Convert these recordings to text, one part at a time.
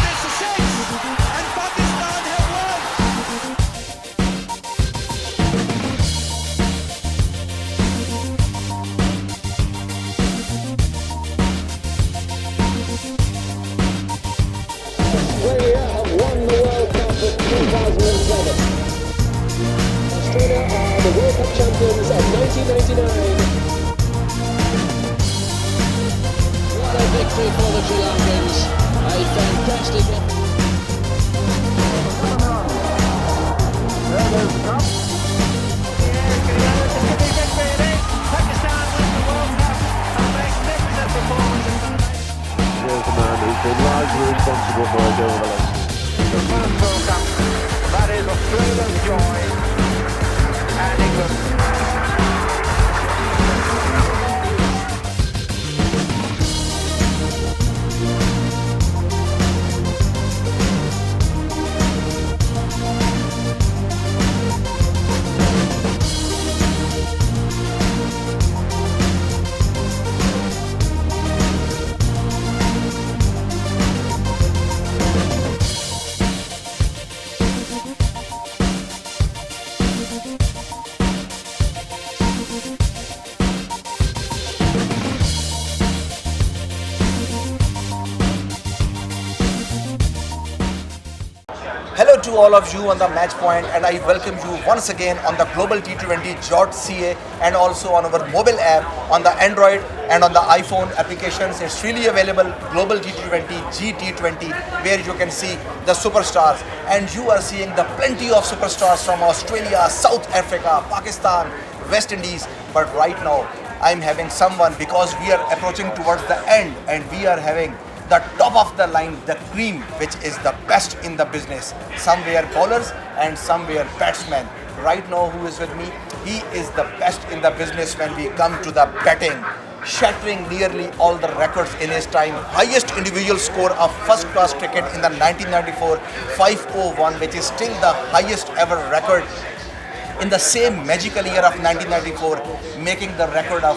It's a six, and Pakistan have won. Australia have won the World Cup of 2007. Australia are the World Cup champions of 1999. What a victory for the Sri Lankans. A fantastic. Here's the man who's been largely responsible for us over the last. The first World Cup, that is Australia's joy and England. Hello to all of you on the match point, and I welcome you once again on the Global T20.ca and also on our mobile app on the Android and on the iPhone applications. It's really available, Global T20 GT20, where you can see the superstars, and you are seeing the plenty of superstars from Australia, South Africa, Pakistan, West Indies. But right now I'm having someone, because we are approaching towards the end and we are having the top of the line, the cream, which is the best in the business. Some were bowlers and some were batsmen. Right now, who is with me? He is the best in the business when we come to the batting, shattering nearly all the records in his time. Highest individual score of first class cricket in the 1994 501, which is still the highest ever record in the same magical year of 1994, making the record of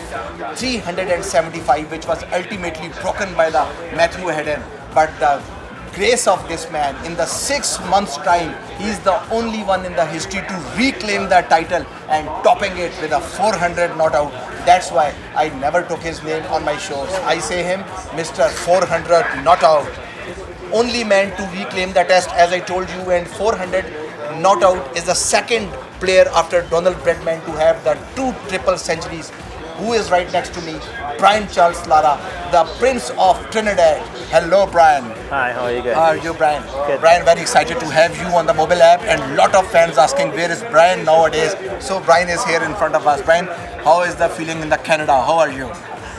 375, which was ultimately broken by the Matthew Hayden. But the grace of this man, in the 6 months' time, he is the only one in the history to reclaim that title and topping it with a 400 not out. That's why I never took his name on my shows. I say him Mr. 400 not out. Only man to reclaim the test, as I told you, and 400 not out is the second player after Donald Bradman to have the 2 triple centuries. Who is right next to me? Brian Charles Lara, the Prince of Trinidad. Hello, Brian. Hi, how are you guys? How are you, Brian? Good. Brian, very excited to have you on the mobile app, and lot of fans asking where is Brian nowadays. So Brian is here in front of us. Brian, how is the feeling in the Canada? How are you?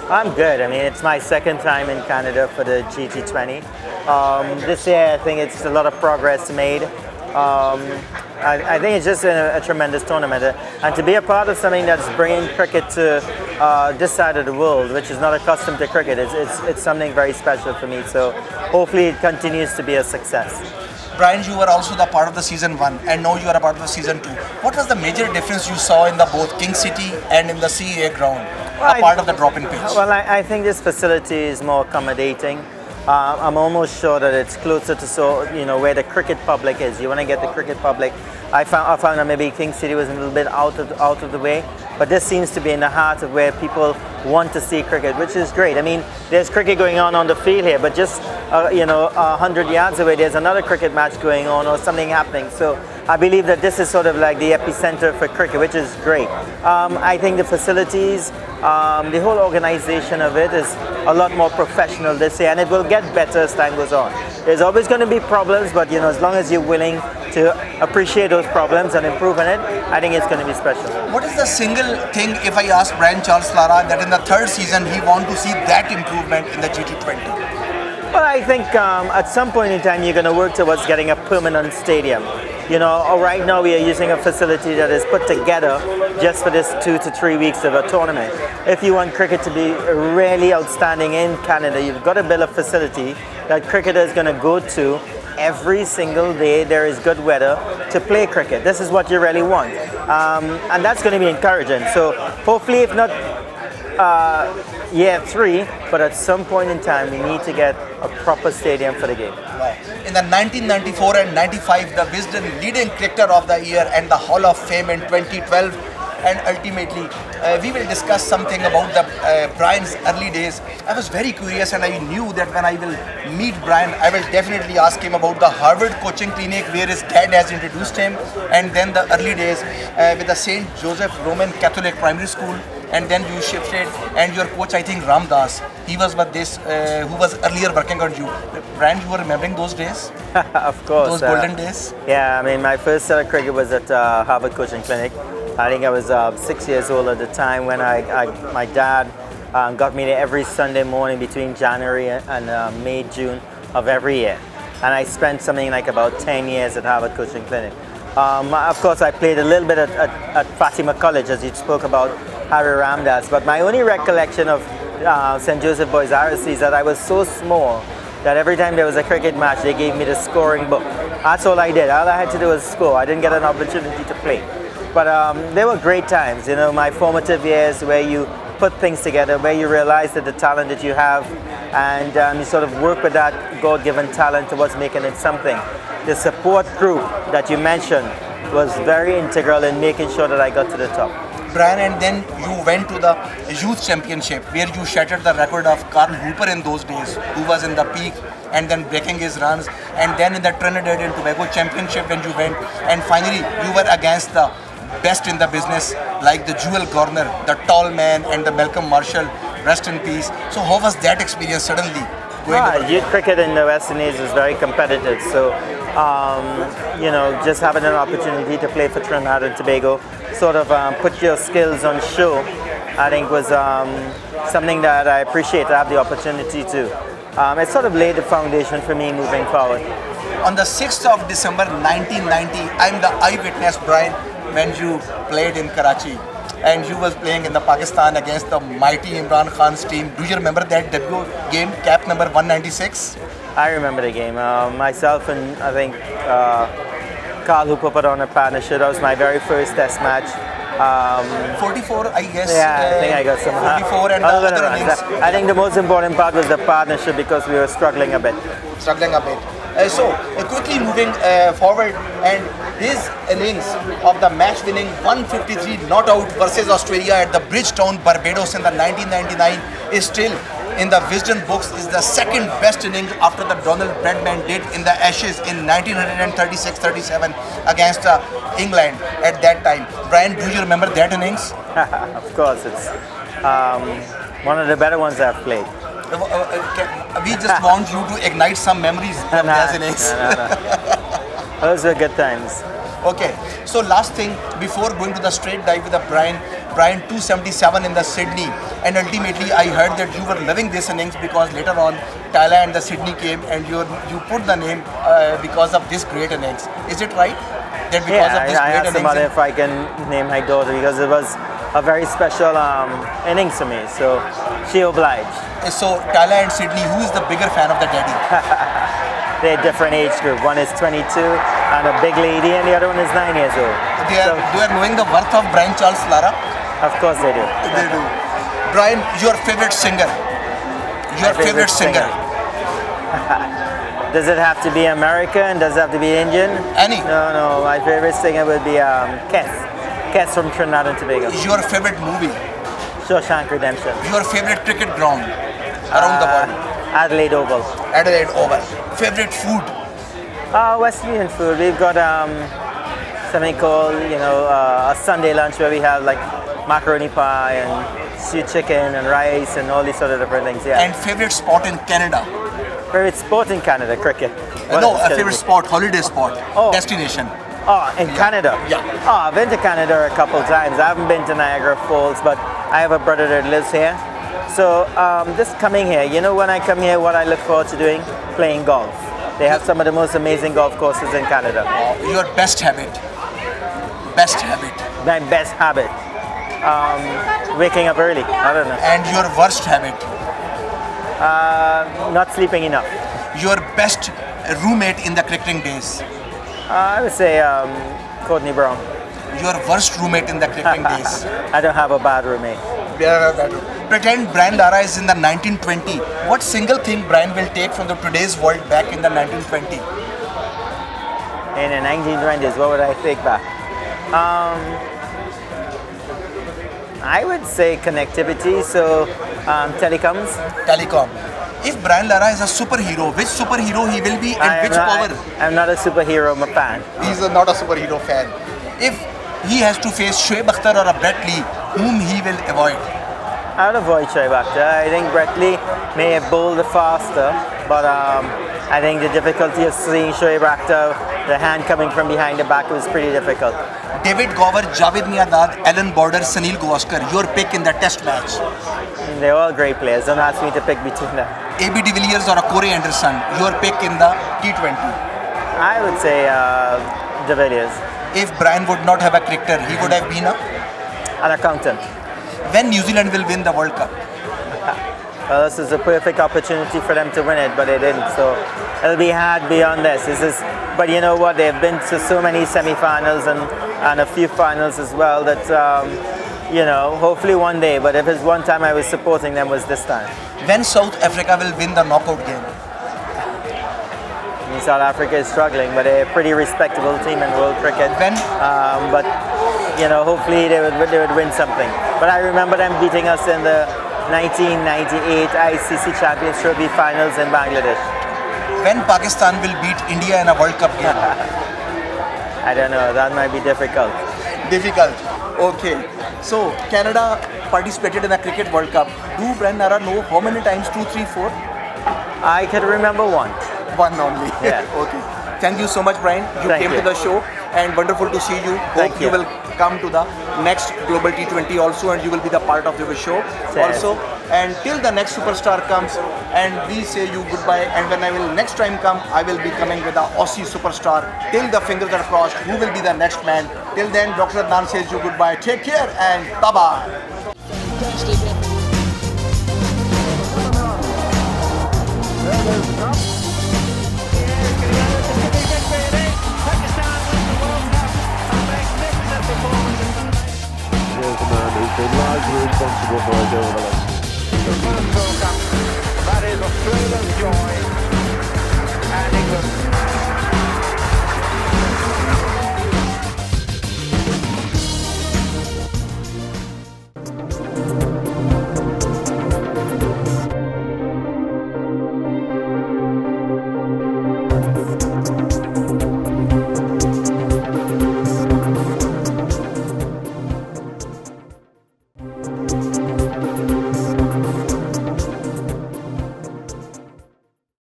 I'm good. I mean, it's my second time in Canada for the GT20. This year, I think it's a lot of progress made. I think it's just a tremendous tournament, and to be a part of something that's bringing cricket to this side of the world, which is not accustomed to cricket, it's something very special for me. So hopefully it continues to be a success. Brian, you were also the part of the season 1, and now you are a part of the season 2. What was the major difference you saw in the both King City and in the CEA ground, a part of the drop-in pitch? Well, I think this facility is more accommodating. I'm almost sure that it's closer to where the cricket public is. You want to get the cricket public. I found that maybe King City was a little bit out of the way, but this seems to be in the heart of where people want to see cricket, which is great. I mean, there's cricket going on the field here, but just 100 yards away, there's another cricket match going on or something happening. So I believe that this is sort of like the epicenter for cricket, which is great. I think the facilities, the whole organization of it is a lot more professional this year, and it will get better as time goes on. There's always going to be problems, but as long as you're willing to appreciate those problems and improve on it, I think it's going to be special. What is the single thing, if I ask Brian Charles Lara, that in the 3rd season he want to see that improvement in the GT20? Well, I think at some point in time you're going to work towards getting a permanent stadium. Right now we are using a facility that is put together just for this 2 to 3 weeks of a tournament. If you want cricket to be really outstanding in Canada, you've got to build a facility that cricketers are going to go to every single day there is good weather to play cricket. This is what you really want. And that's going to be encouraging. So hopefully, if not Yeah, 3, but at some point in time, we need to get a proper stadium for the game. Wow. In the 1994 and 95, the Wisden leading cricketer of the year and the Hall of Fame in 2012. And ultimately, we will discuss something about the Brian's early days. I was very curious, and I knew that when I will meet Brian, I will definitely ask him about the Harvard coaching clinic where his dad has introduced him, and then the early days with the St. Joseph Roman Catholic Primary School. And then you shifted, and your coach, I think Ram Das, he was with this, who was earlier working on you. Brian, you were remembering those days? Of course. Those golden days? Yeah, I mean, my first set of cricket was at Harvard Coaching Clinic. I think I was 6 years old at the time when my dad got me there every Sunday morning between January and May, June of every year. And I spent something like about 10 years at Harvard Coaching Clinic. Of course, I played a little bit at Fatima College, as you spoke about Harry Ramdas. But my only recollection of St. Joseph Boys RSC is that I was so small that every time there was a cricket match, they gave me the scoring book. That's all I did. All I had to do was score. I didn't get an opportunity to play. But they were great times, you know, my formative years where you put things together, where you realize that the talent that you have and you sort of work with that God-given talent towards making it something. The support group that you mentioned was very integral in making sure that I got to the top. Brian, and then you went to the youth championship where you shattered the record of Carl Hooper in those days, who was in the peak and then breaking his runs. And then in the Trinidad and Tobago championship when you went, and finally you were against the best in the business like the Jewel Garner, the tall man, and the Malcolm Marshall, rest in peace. So how was that experience suddenly? Youth cricket in the West Indies is very competitive, so you know, just having an opportunity to play for Trinidad and Tobago, sort of put your skills on show, I think was something that I appreciate to have the opportunity to. It sort of laid the foundation for me moving forward. On the 6th of December 1990, I'm the eyewitness, Brian, when you played in Karachi. And you was playing in the Pakistan against the mighty Imran Khan's team. Do you remember that debut game, cap number 196? I remember the game. Myself and I think Carl Hooper put on a partnership. That was my very first test match. 44, I guess. Yeah, I think I got some. 44 and the other innings. I think the most important part was the partnership because we were struggling a bit. So quickly moving forward, and his innings of the match-winning 153 not out versus Australia at the Bridgetown, Barbados in the 1999 is still in the Wisden books, is the second best inning after the Donald Bradman did in the Ashes in 1936-37 against England at that time. Brian, do you remember that innings? Of course, it's one of the better ones I've played. We just want you to ignite some memories from those innings. Those were good times. Okay, so last thing before going to the straight dive with the Brian 277 in the Sydney, and ultimately I heard that you were loving this innings because later on Tyler and the Sydney came and you put the name because of this great innings. Is it right? That because of this I great asked the mother if I can name my daughter because it was a very special innings to me, so she obliged. So Tyler and Sydney, who is the bigger fan of the daddy? They're a different age group. One is 22 and a big lady, and the other one is 9 years old. They are knowing the worth of Brian Charles Lara? Of course they do. They do. Brian, your favorite singer? Your favorite singer? Does it have to be American? Does it have to be Indian? Any? No. My favorite singer would be Kes from Trinidad and Tobago. Your favorite movie? Shawshank Redemption. Your favorite cricket ground around the world? Adelaide Oval. Adelaide Oval. Favorite food? West Indian food. We've got something called, a Sunday lunch where we have like macaroni pie and stewed chicken and rice and all these sort of different things. Yeah. And favorite spot in Canada? Favorite sport in Canada? Cricket. A favorite spot, holiday spot, destination. In Canada? Yeah. I've been to Canada a couple times. I haven't been to Niagara Falls, but I have a brother that lives here. So just coming here, when I come here, what I look forward to doing? Playing golf. They have some of the most amazing golf courses in Canada. Your best habit? Best habit? My best habit? Waking up early. I don't know. And your worst habit? Not sleeping enough. Your best roommate in the cricketing days? I would say Courtney Brown. Your worst roommate in the cricketing days? I don't have a bad roommate. Pretend Brian Lara is in the 1920. What single thing Brian will take from the today's world back in the 1920? In the 1920s, what would I take back? I would say connectivity, so telecoms. Telecom. If Brian Lara is a superhero, which superhero he will be and which power? I'm not a superhero fan. He's not a superhero fan. If he has to face Shoaib Akhtar or a Brett Lee, whom he will avoid? I would avoid Shoaib Akhtar. I think Brett Lee may have bowled faster, but I think the difficulty of seeing Shoaib Akhtar, the hand coming from behind the back, was pretty difficult. David Gower, Javed Miandad, Alan Border, Sunil Gavaskar, your pick in the test match. They're all great players. Don't ask me to pick between them. AB de Villiers or a Corey Anderson, your pick in the T20. I would say de Villiers. If Brian would not have a cricketer, he would have been An accountant. When New Zealand will win the World Cup? Well, this is a perfect opportunity for them to win it, but they didn't. So it'll be hard beyond this. But you know what? They've been to so many semi-finals and a few finals as well that, hopefully one day. But if it's one time I was supporting them, was this time. When South Africa will win the knockout game? I mean, South Africa is struggling, but they're a pretty respectable team in world cricket. When? But hopefully they would win something. But I remember them beating us in the 1998 ICC Champions Trophy finals in Bangladesh. When Pakistan will beat India in a World Cup game? I don't know, that might be difficult. Difficult. Okay. So Canada participated in the Cricket World Cup. Do Brian Lara know how many times? 2, 3, 4? I can remember one. One only. Yeah. Okay. Thank you so much, Brian. You Thank came you. to the show and wonderful to see you. Thank Hope you will come to the next Global T20 also, and you will be the part of the show also. And till the next superstar comes and we say you goodbye, and when I will next time come, I will be coming with the Aussie superstar. Till the fingers are crossed, who will be the next man? Till then, Dr. Adnan says you goodbye. Take care and bye-bye. Here's the man who's been largely responsible for Idol. The first World Cup, that is Australia's joy.